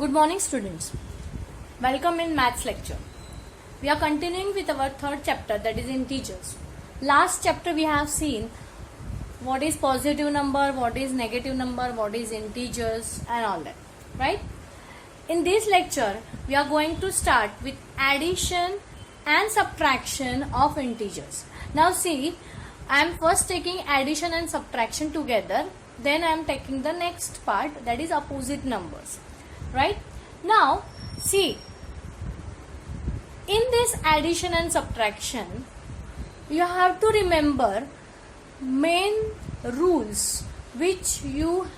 Good morning, students. Welcome in maths lecture. We are continuing with our third chapter, that is integers. Last chapter we have seen what is positive number, what is negative number, what is integers and all that, right? In this lecture we are going to start with addition and subtraction of integers. Now see, I am first taking addition and subtraction together, then I am taking the next part, that is opposite numbers. Right? Now see, in this addition and subtraction you have to remember main rules which you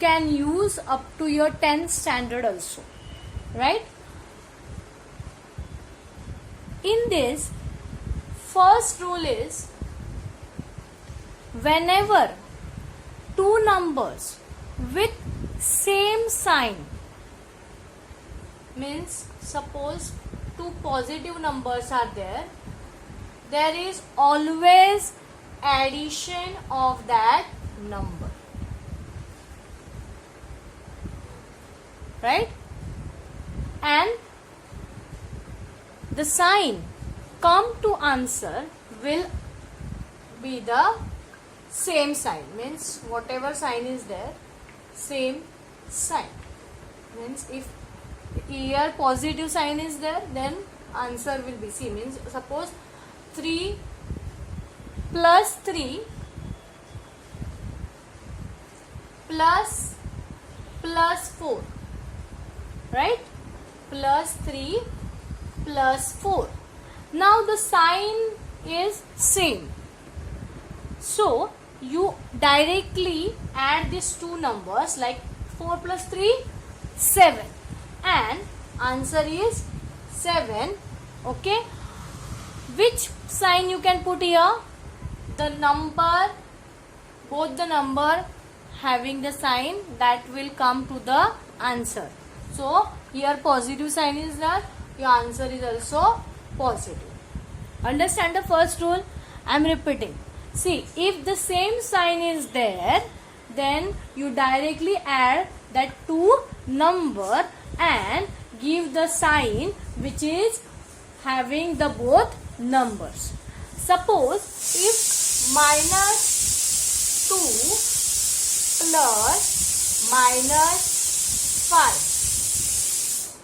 can use up to your 10th standard also, right? In this, first rule is whenever two numbers with same sign, means suppose two positive numbers are there, there is always addition of that number, right? And the sign come to answer will be the same sign, means whatever sign is there, same sign. Means if here positive sign is there, then answer will be C. Means suppose 3 plus 3 plus 4, right? Plus 3 plus 4. Now the sign is same, so you directly add these two numbers, like 4 plus 3, 7, and answer is 7. Okay, which sign you can put here? The number, both the number having the sign that will come to the answer. So here positive sign is there, your answer is also positive. Understand the first rule? I am repeating. See, if the same sign is there, then you directly add that two number and give the sign which is having the both numbers. Suppose if minus 2 plus minus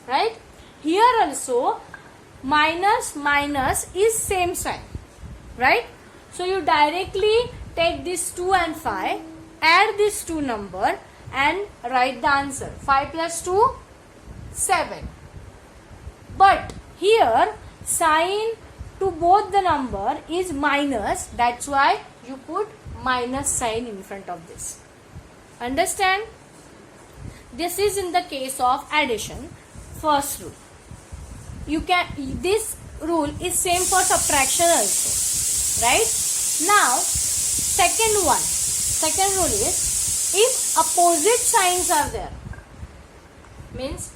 5, right? Here also minus is same sign, right? So you directly take this 2 and 5, add this two number and write the answer. 5 plus 2, 7. But here sign to both the number is minus, that's why you put minus sign in front of this. Understand? This is in the case of addition, first rule. You can, this rule is same for subtraction also, right? Now second rule is if opposite signs are there, means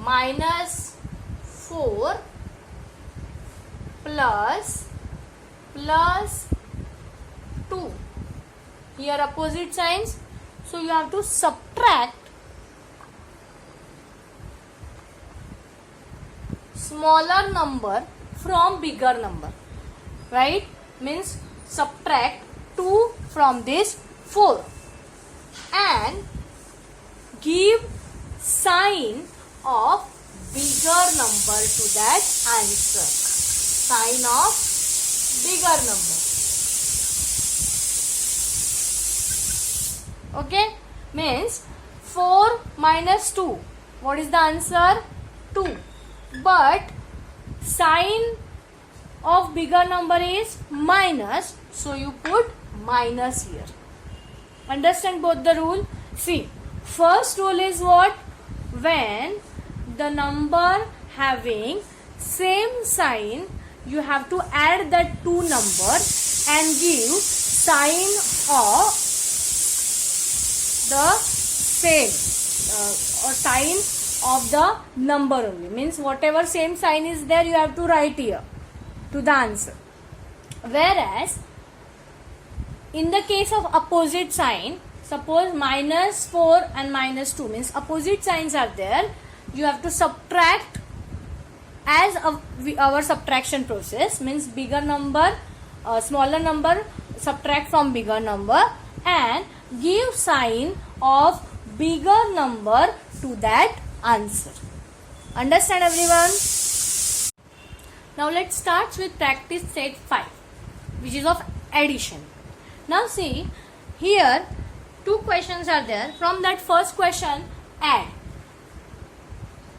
minus 4 plus 2, here opposite signs, so you have to subtract smaller number from bigger number, right? Means subtract 2 from this 4 and give sign of bigger number to that answer. Sign of bigger number. Okay? Means 4 minus 2. What is the answer? 2. But sign of bigger number is minus, so you put minus here. Understand both the rule? See, first rule is what? When the number having same sign, you have to add that two number and give sign of the same or sign of the number only. Means whatever same sign is there, you have to write here to the answer. Whereas in the case of opposite sign, suppose -4 and -2 means opposite signs are there. You have to subtract as our subtraction process means bigger number, smaller number subtract from bigger number and give sign of bigger number to that answer. Understand everyone? Now let's start with practice set 5, which is of addition. Now see, here 2 questions are there. From that first question, add.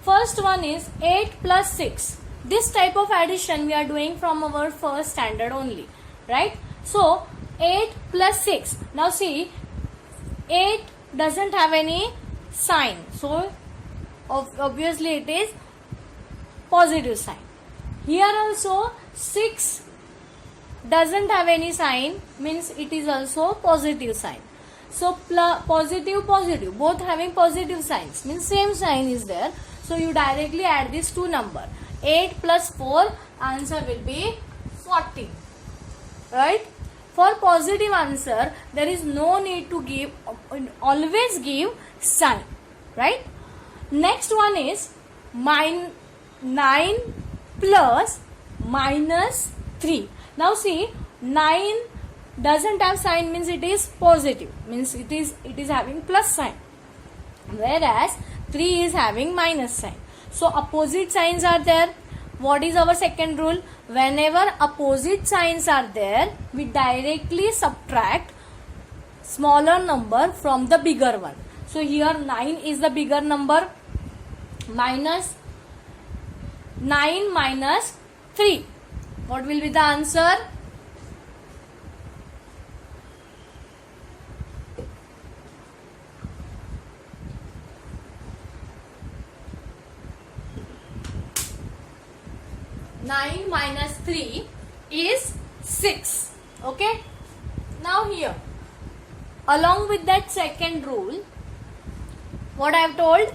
First one is 8 plus 6. This type of addition we are doing from our first standard only, right? So 8 plus 6. Now see, 8 doesn't have any sign, so obviously it is positive sign. Here also 6 doesn't have any sign, means it is also positive sign. So positive both having positive signs means same sign is there. So you directly add these 2 number. 8 plus 4, answer will be 14, right? For positive answer there is no need to give, always give sign, right? Next one is 9 plus -3. Now see, 9 doesn't have sign means it is positive, means it is having plus sign, whereas 3 is having minus sign. So opposite signs are there. What is our second rule? Whenever opposite signs are there, we directly subtract smaller number from the bigger one. So here 9 is the bigger number. 9 minus 3. What will be the answer? Nine minus 3 is 6. Okay. Now here, along with that second rule, what I have told,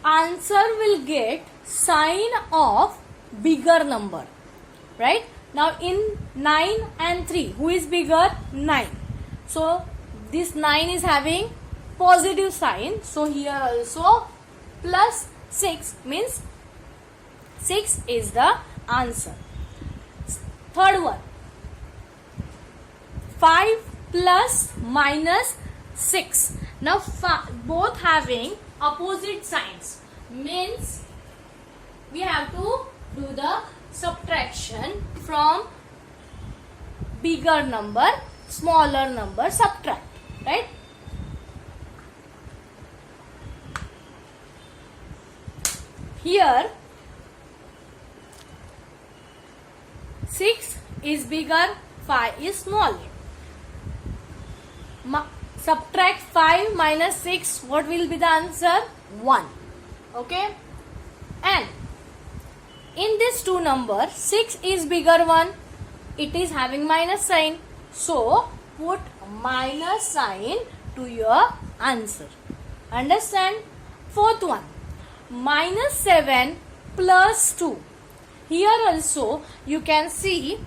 answer will get sign of bigger number, right? Now in 9 and 3, who is bigger? 9. So this 9 is having positive sign. So here also plus 6 means 6 is the answer. Third one, 5 plus minus 6. Now both having opposite signs means we have to do the subtraction from bigger number, smaller number, subtract, right? Here 6 is bigger, 5 is smaller. Subtract 5 minus 6, what will be the answer? 1. Okay. And in this 2 number, 6 is bigger one. It is having minus sign. So put minus sign to your answer. Understand? Fourth one, -7 plus 2. Here also you can see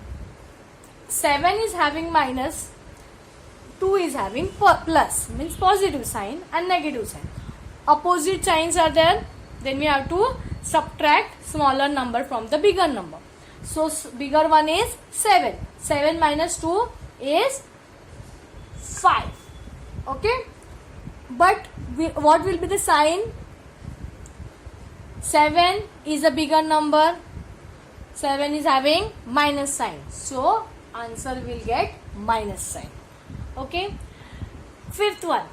7 is having minus, 2 is having plus, means positive sign and negative sign. Opposite signs are there, then we have to subtract smaller number from the bigger number. So bigger one is 7. 7 minus 2 is 5. Okay. But what will be the sign? 7 is a bigger number. 7 is having minus sign. So answer will get minus sign. Okay. Fifth one,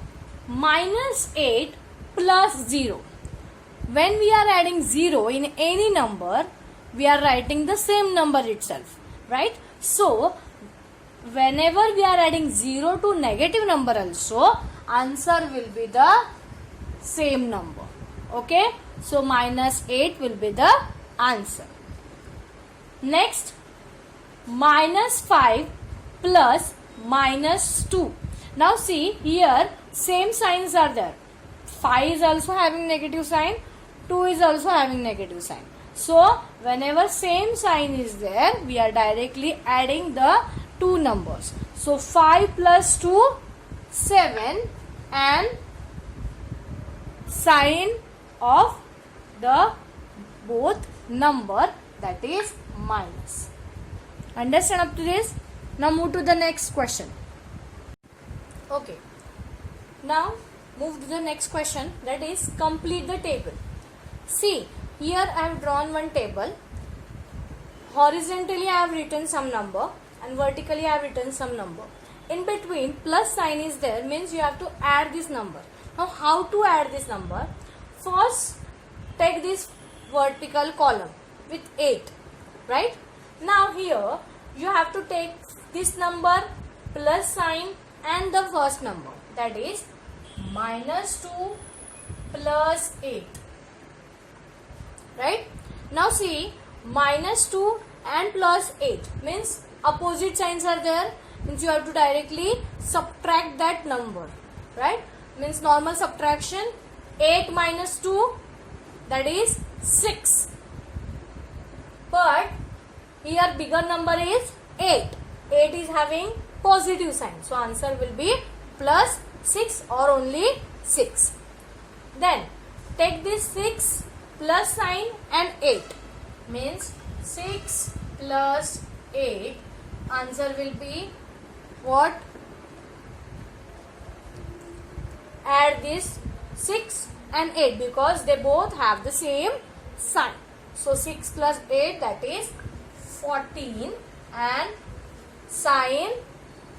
-8 plus 0. When we are adding 0 in any number, we are writing the same number itself, right? So whenever we are adding 0 to negative number also, answer will be the same number. Okay. So -8 will be the answer. Next, -5 plus -2. Now see, here same signs are there. 5 is also having negative sign, 2 is also having negative sign. So whenever same sign is there, we are directly adding the 2 numbers. So 5 plus 2, 7 and sign of the both number, that is minus. Understand up to this? Now move to the next question. Okay. Now move to the next question, that is complete the table. See, here I have drawn one table. Horizontally I have written some number and vertically I have written some number. In between plus sign is there, means you have to add this number. Now how to add this number? First take this vertical column with 8, right? Now here you have to take this number plus sign and the first number, that is minus 2 plus 8, right? Now see, minus 2 and plus 8 means opposite signs are there, means you have to directly subtract that number, right? Means normal subtraction, 8 minus 2, that is 6, but here bigger number is 8. 8 is having positive sign, so answer will be plus 6 or only 6. Then take this 6 plus sign and 8, means 6 plus 8, answer will be what? Add this 6 and 8 because they both have the same sign. So 6 plus 8, that is 14, and sign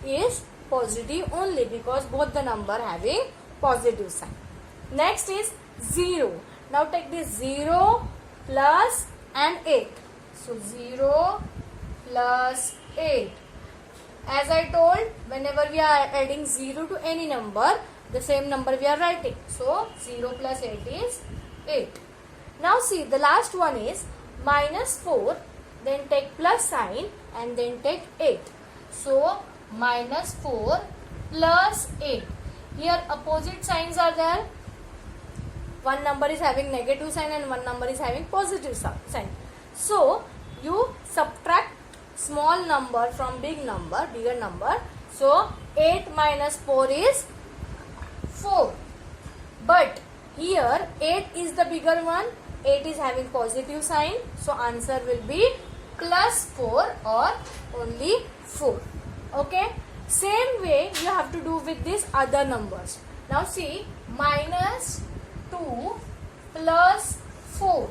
is positive only because both the number having positive sign. Next is 0. Now take this 0 plus and 8. So 0 plus 8. As I told, whenever we are adding 0 to any number, the same number we are writing. So 0 plus 8 is 8. Now see, the last one is minus 4, then take plus sign and then take 8. So minus 4 plus 8. Here opposite signs are there. One number is having negative sign and one number is having positive sign. So you subtract small number from bigger number. So 8 minus 4 is 4. But here 8 is the bigger one. 8 is having positive sign. So answer will be plus 4 or only 4. Okay. Same way you have to do with these other numbers. Now see, minus 2 plus 4.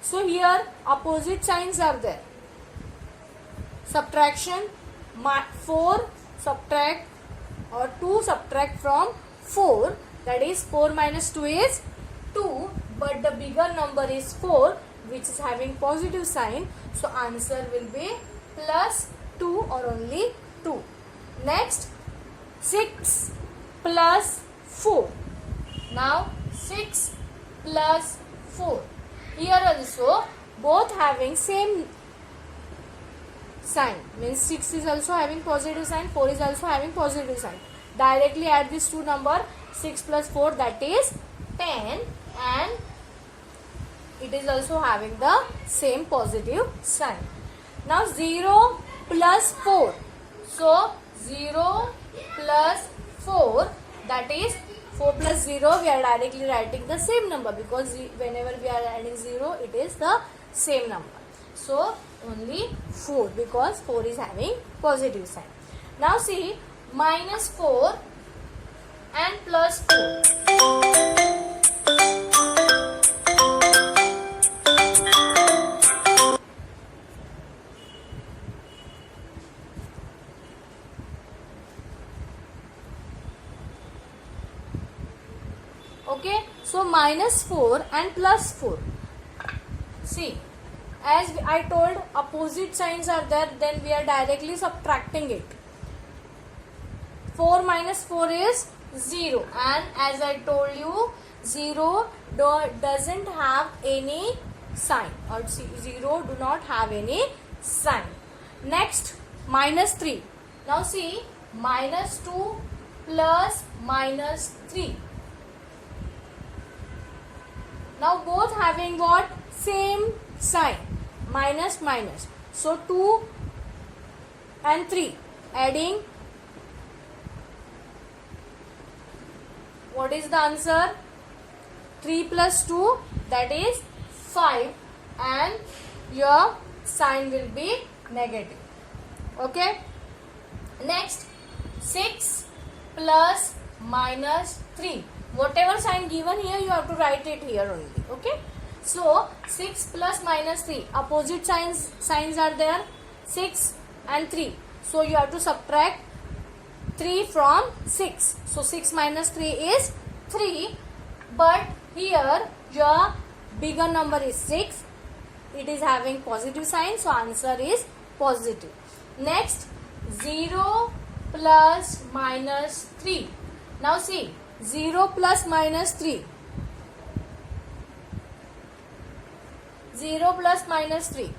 So here opposite signs are there. Subtraction, 4 subtract or 2 subtract from 4, that is 4 minus 2 is 2, but the bigger number is 4 which is having positive sign. So answer will be plus 2 or only 2. Next, 6 plus 4. Now 6 plus 4. Here also both having same sign, means 6 is also having positive sign, 4 is also having positive sign. Directly add these two number, 6 plus 4, that is 10, and it is also having the same positive sign. Now 0 plus 4. So 0 plus 4, that is 4 plus 0, we are directly writing the same number because whenever we are adding 0, it is the same number. So only 4 because 4 is having positive sign. Now see, minus 4 and plus 4. Okay, so minus 4 and plus 4. See, as I told, opposite signs are there, then we are directly subtracting it. 4 minus 4 is 0, and as I told you, 0 doesn't have any sign, or 0 do not have any sign. Next, minus 3. Now see, minus 2 plus minus 3. Now both having what? Same sign, minus minus. So 2 and 3, adding What is the answer? 3 plus 2, that is 5, and your sign will be negative. Okay. Next, 6 plus minus 3. Whatever sign given here, you have to write it here only. Okay. So 6 plus minus 3, opposite signs are there, 6 and 3. So you have to subtract 3 from 6. So 6 minus 3 is 3. But here your bigger number is 6. It is having positive sign. So answer is positive. Next, 0 plus minus 3. Now see, 0 plus minus 3. 0 plus minus 3.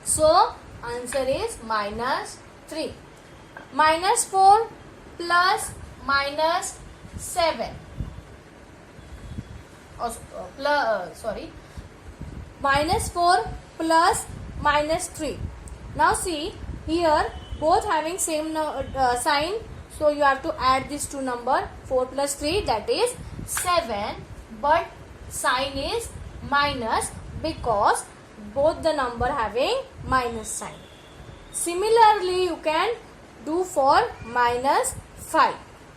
So answer is minus 3. Minus 4 plus minus 7. Minus 4 plus minus 3. Now see, here both having same sign. So you have to add these two number. 4 plus 3, that is 7. But sign is minus, because both the number having minus sign. Similarly, you can do for minus 5.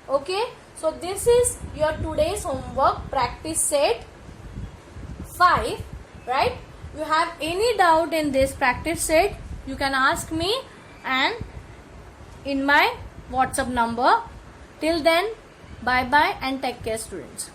Okay. So this is your today's homework, practice set 5. Right. You have any doubt in this practice set, you can ask me and in my WhatsApp number. Till then, bye bye and take care, students.